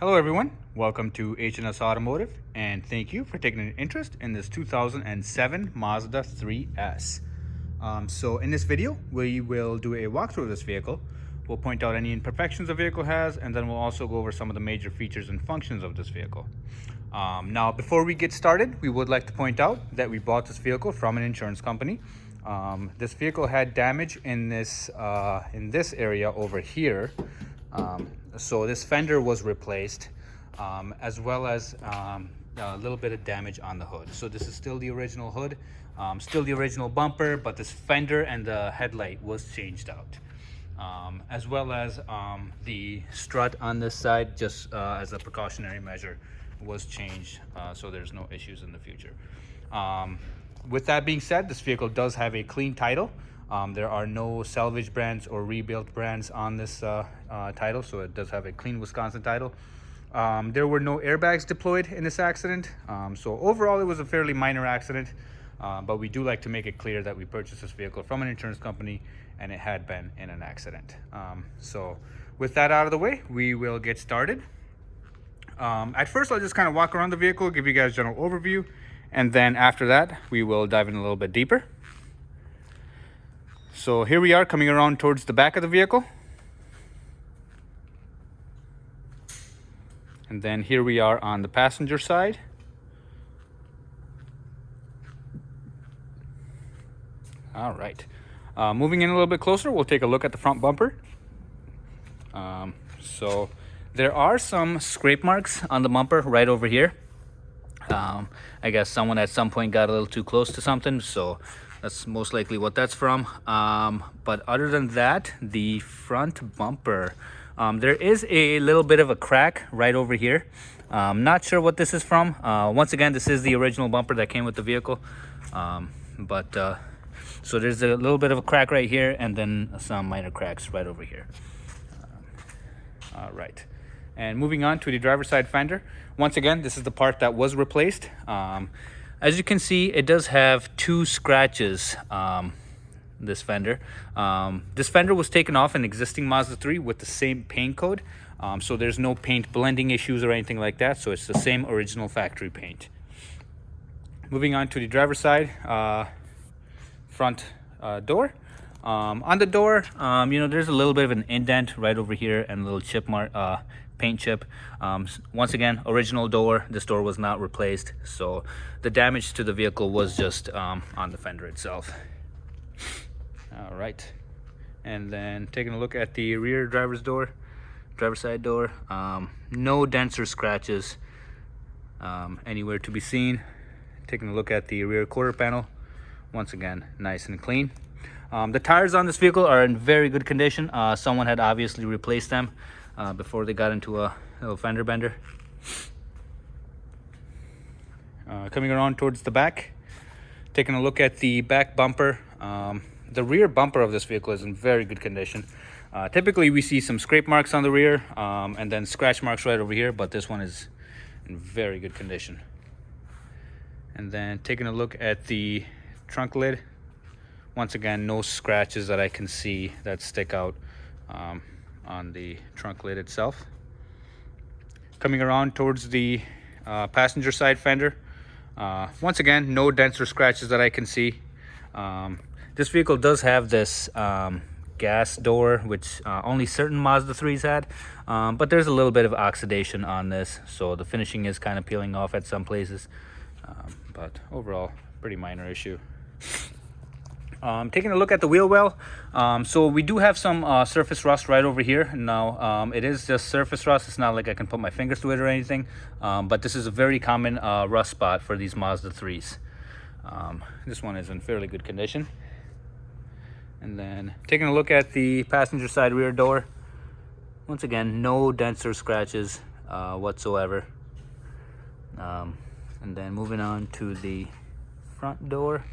Hello everyone, welcome to H&S Automotive, and thank you for taking an interest in this 2007 Mazda 3S. So in this video, we will do a walkthrough of this vehicle. We'll point out any imperfections the vehicle has, and then we'll also go over some of the major features and functions of this vehicle. Now, before we get started, we would like to point out that we bought this vehicle from an insurance company. This vehicle had damage in this area over here. So this fender was replaced, as well as a little bit of damage on the hood. So this is still the original hood, still the original bumper, but this fender and the headlight was changed out. As well as the strut on this side, just as a precautionary measure, was changed, so there's no issues in the future. With that being said, this vehicle does have a clean title. There are no salvage brands or rebuilt brands on this title, so it does have a clean Wisconsin title. There were no airbags deployed in this accident, so overall it was a fairly minor accident, but we do like to make it clear that we purchased this vehicle from an insurance company and it had been in an accident. So with that out of the way, we will get started. At first, I'll just kind of walk around the vehicle, give you guys a general overview, and then after that, we will dive in a little bit deeper. So here we are coming around towards the back of the vehicle. And then here we are on the passenger side. All right. Moving in a little bit closer, we'll take a look at the front bumper. So there are some scrape marks on the bumper right over here. I guess someone at some point got a little too close to something, so that's most likely what that's from. But other than that, the front bumper, there is a little bit of a crack right over here. Not sure what this is from. Once again, this is the original bumper that came with the vehicle. So there's a little bit of a crack right here, and then some minor cracks right over here. All right. And moving on to the driver's side fender. Once again, this is the part that was replaced. As you can see, it does have two scratches, this fender. This fender was taken off an existing Mazda 3 with the same paint code. So there's no paint blending issues or anything like that. So it's the same original factory paint. Moving on to the driver's side front door. On the door, there's a little bit of an indent right over here and a little chip mark, paint chip. Once again, original door. This door was not replaced, so the damage to the vehicle was just on the fender itself. All right, and then taking a look at the rear driver's side door. No dents or scratches anywhere to be seen. Taking a look at the rear quarter panel. Once again, nice and clean. The tires on this vehicle are in very good condition. Someone had obviously replaced them before they got into a little fender bender. Coming around towards the back, taking a look at the back bumper. The rear bumper of this vehicle is in very good condition. Typically we see some scrape marks on the rear and then scratch marks right over here, but this one is in very good condition. And then taking a look at the trunk lid. Once again, no scratches that I can see that stick out on the trunk lid itself. Coming around towards the passenger side fender. Once again, no dents or scratches that I can see. This vehicle does have this gas door, which only certain Mazda 3s had, but there's a little bit of oxidation on this, so the finishing is kind of peeling off at some places, but overall, pretty minor issue. Taking a look at the wheel well, so we do have some surface rust right over here. Now, it is just surface rust. It's not like I can put my fingers to it or anything, but this is a very common rust spot for these Mazda 3s. This one is in fairly good condition. And then taking a look at the passenger side rear door. Once again, no dents or scratches whatsoever. And then moving on to the front door.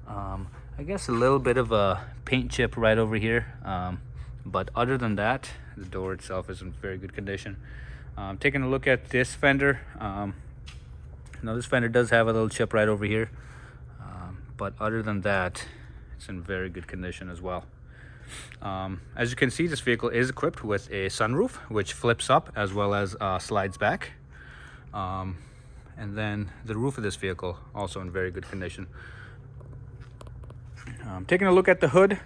I guess a little bit of a paint chip right over here, but other than that, the door itself is in very good condition. Taking a look at this fender. Now this fender does have a little chip right over here, but other than that, it's in very good condition as well. As you can see, this vehicle is equipped with a sunroof, which flips up as well as slides back. And then the roof of this vehicle also in very good condition. Taking a look at the hood,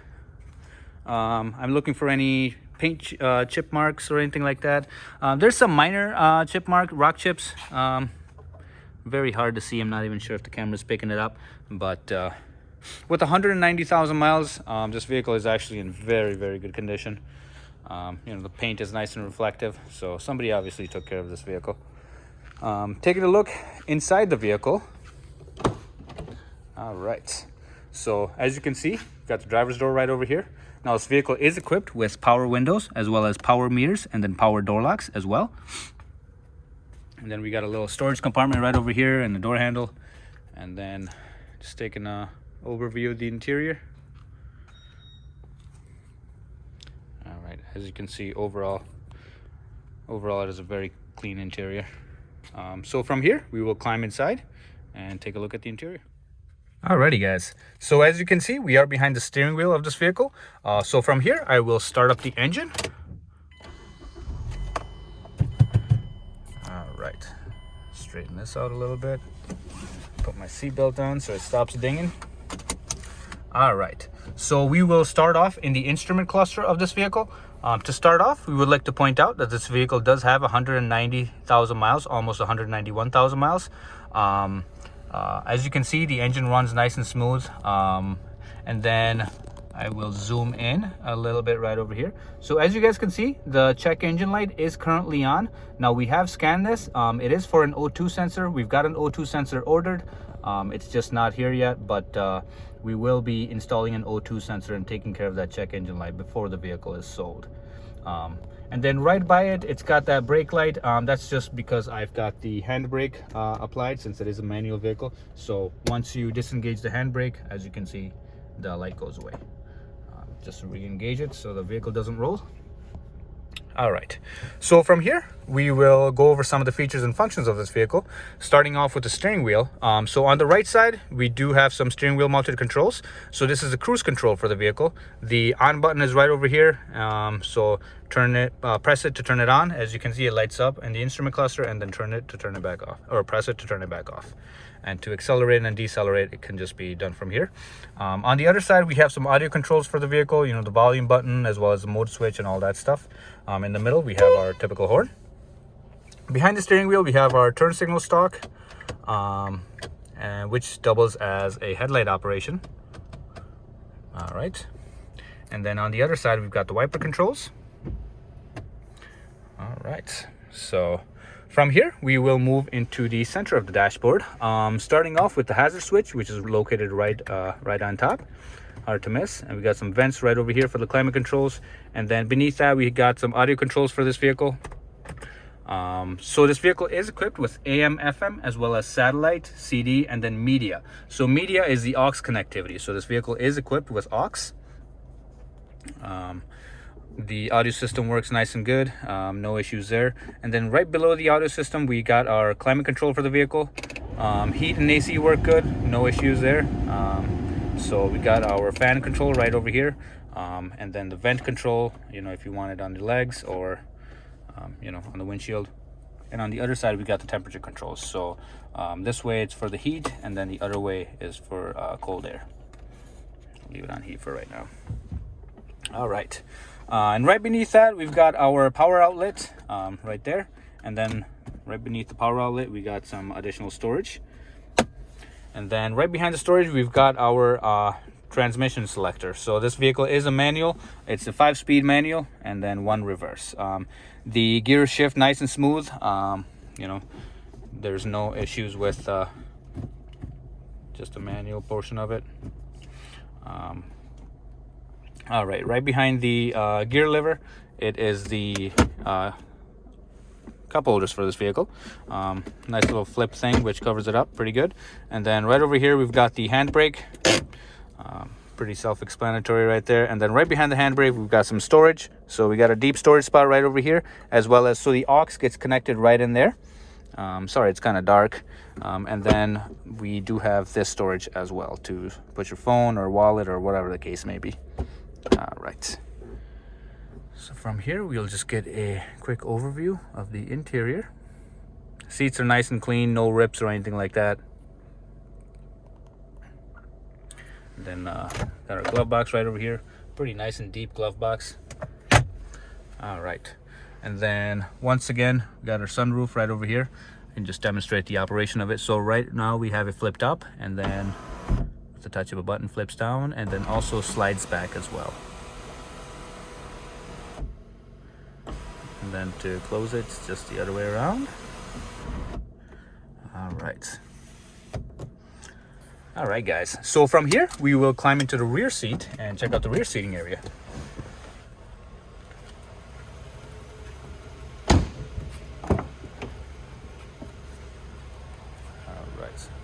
I'm looking for any paint chip marks or anything like that. There's some minor rock chips. Very hard to see. I'm not even sure if the camera's picking it up, but with 190,000 miles, this vehicle is actually in very, very good condition. You know, the paint is nice and reflective, so somebody obviously took care of this vehicle. Taking a look inside the vehicle. All right, so as you can see, you've got the driver's door right over here. Now this vehicle is equipped with power windows as well as power mirrors and then power door locks as well. And then we got a little storage compartment right over here and the door handle. And then just taking a overview of the interior. All right, as you can see, overall it is a very clean interior. So from here we will climb inside and take a look at the interior. Alrighty guys, so as you can see, we are behind the steering wheel of this vehicle. So from here I will start up the engine. Alright, straighten this out a little bit, put my seatbelt on so it stops dinging. Alright, so we will start off in the instrument cluster of this vehicle. To start off, we would like to point out that this vehicle does have 190,000 miles, almost 191,000 miles. As you can see, the engine runs nice and smooth. And then I will zoom in a little bit right over here. So as you guys can see, the check engine light is currently on. Now we have scanned this. It is for an O2 sensor. We've got an O2 sensor ordered. It's just not here yet, but we will be installing an O2 sensor and taking care of that check engine light before the vehicle is sold. And then right by it, it's got that brake light. That's just because I've got the handbrake applied, since it is a manual vehicle. So once you disengage the handbrake, as you can see, the light goes away. Just to re-engage it so the vehicle doesn't roll. All right, so from here we will go over some of the features and functions of this vehicle, starting off with the steering wheel. So on the right side we do have some steering wheel mounted controls. So this is the cruise control for the vehicle. The on button is right over here. So press it to turn it on. As you can see, it lights up in the instrument cluster, and then turn it to turn it back off, or press it to turn it back off. And to accelerate and decelerate, it can just be done from here. On the other side, we have some audio controls for the vehicle, you know, the volume button as well as the mode switch and all that stuff. In the middle, we have our typical horn. Behind the steering wheel, we have our turn signal stalk, which doubles as a headlight operation. All right. And then on the other side, we've got the wiper controls. All right. So from here, we will move into the center of the dashboard, starting off with the hazard switch, which is located right on top. Hard to miss. And we got some vents right over here for the climate controls. And then beneath that, we got some audio controls for this vehicle. So this vehicle is equipped with AM, FM, as well as satellite, CD, and then media. So media is the aux connectivity. So this vehicle is equipped with aux. The audio system works nice and good, no issues there. And then right below the audio system, we got our climate control for the vehicle. Heat and AC work good, no issues there. So we got our fan control right over here, and then the vent control, you know, if you want it on the legs or you know, on the windshield. And on the other side, we got the temperature controls. So this way it's for the heat, and then the other way is for cold air. Leave it on heat for right now. All right. And right beneath that, we've got our power outlet right there. And then right beneath the power outlet, we got some additional storage. And then right behind the storage, we've got our transmission selector. So this vehicle is a manual. It's a 5-speed manual and then 1 reverse. The gears shift nice and smooth. You know, there's no issues with just the manual portion of it. All right behind the gear lever, it is the cup holders for this vehicle. Nice little flip thing which covers it up pretty good. And then right over here, we've got the handbrake. Pretty self-explanatory right there. And then right behind the handbrake, we've got some storage. So we got a deep storage spot right over here, as well as, so the aux gets connected right in there. Sorry, it's kind of dark. And then we do have this storage as well to put your phone or wallet or whatever the case may be. All right. right. So from here, we'll just get a quick overview of the interior. Seats are nice and clean, no rips or anything like that. And then got our glove box right over here. Pretty nice and deep glove box. All right. And then once again, we got our sunroof right over here, and just demonstrate the operation of it. So right now we have it flipped up, and then with the touch of a button flips down, and then also slides back as well. And then to close it, it's just the other way around. All right. All right, guys. So from here, we will climb into the rear seat and check out the rear seating area.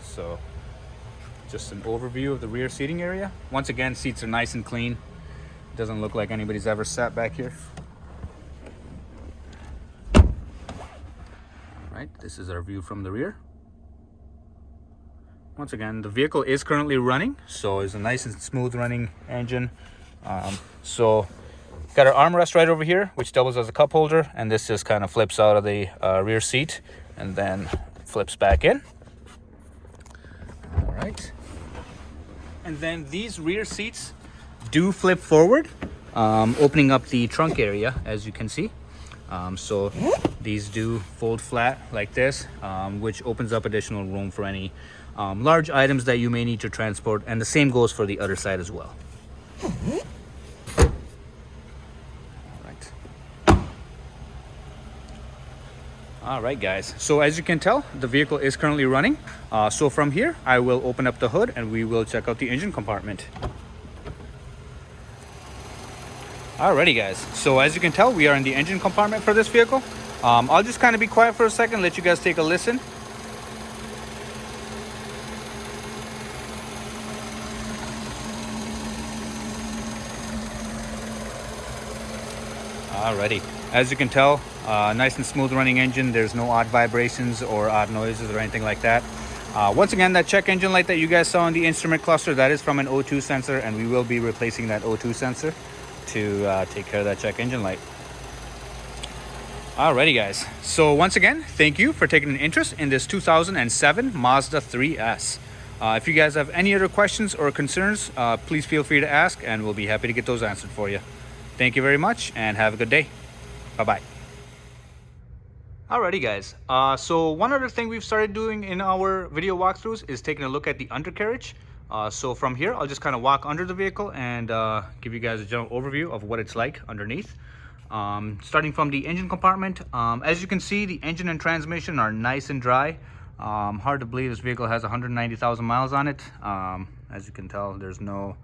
So just an overview of the rear seating area. Once again, seats are nice and clean. Doesn't look like anybody's ever sat back here. All right, this is our view from the rear. Once again, the vehicle is currently running, so it's a nice and smooth running engine. So got our armrest right over here, which doubles as a cup holder, and this just kind of flips out of the rear seat and then flips back in. Right. And then these rear seats do flip forward, opening up the trunk area, as you can see. So these do fold flat like this, which opens up additional room for any large items that you may need to transport, and the same goes for the other side as well. All right, guys, so as you can tell, the vehicle is currently running. So from here, I will open up the hood and we will check out the engine compartment. Alrighty, guys, so as you can tell, we are in the engine compartment for this vehicle. I'll just kind of be quiet for a second, let you guys take a listen. Alrighty, as you can tell, nice and smooth running engine. There's no odd vibrations or odd noises or anything like that. Once again, that check engine light that you guys saw in the instrument cluster, that is from an O2 sensor, and we will be replacing that O2 sensor to take care of that check engine light. Alrighty, guys, so once again, thank you for taking an interest in this 2007 Mazda 3S. If you guys have any other questions or concerns, please feel free to ask, and we'll be happy to get those answered for you. Thank you very much, and have a good day. Bye-bye. Alrighty, guys, so one other thing we've started doing in our video walkthroughs is taking a look at the undercarriage. So from here, I'll just kind of walk under the vehicle and give you guys a general overview of what it's like underneath. Starting from the engine compartment, as you can see, the engine and transmission are nice and dry. Hard to believe this vehicle has 190,000 miles on it. As you can tell, there's no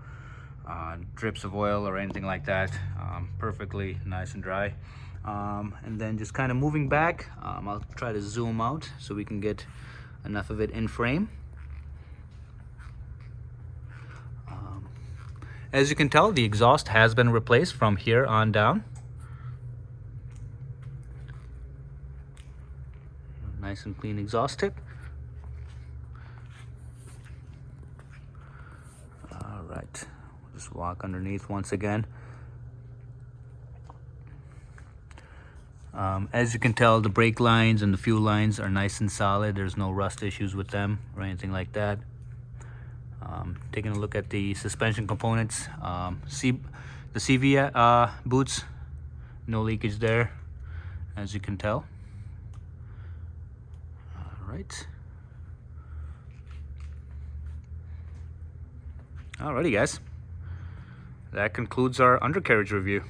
drips of oil or anything like that. Perfectly nice and dry. And then just kind of moving back, I'll try to zoom out so we can get enough of it in frame. As you can tell, the exhaust has been replaced from here on down. Nice and clean exhaust tip. All right, we'll just walk underneath once again. As you can tell, the brake lines and the fuel lines are nice and solid. There's no rust issues with them or anything like that. Taking a look at the suspension components, the CV boots, no leakage there, as you can tell. All right. Alrighty, guys. That concludes our undercarriage review.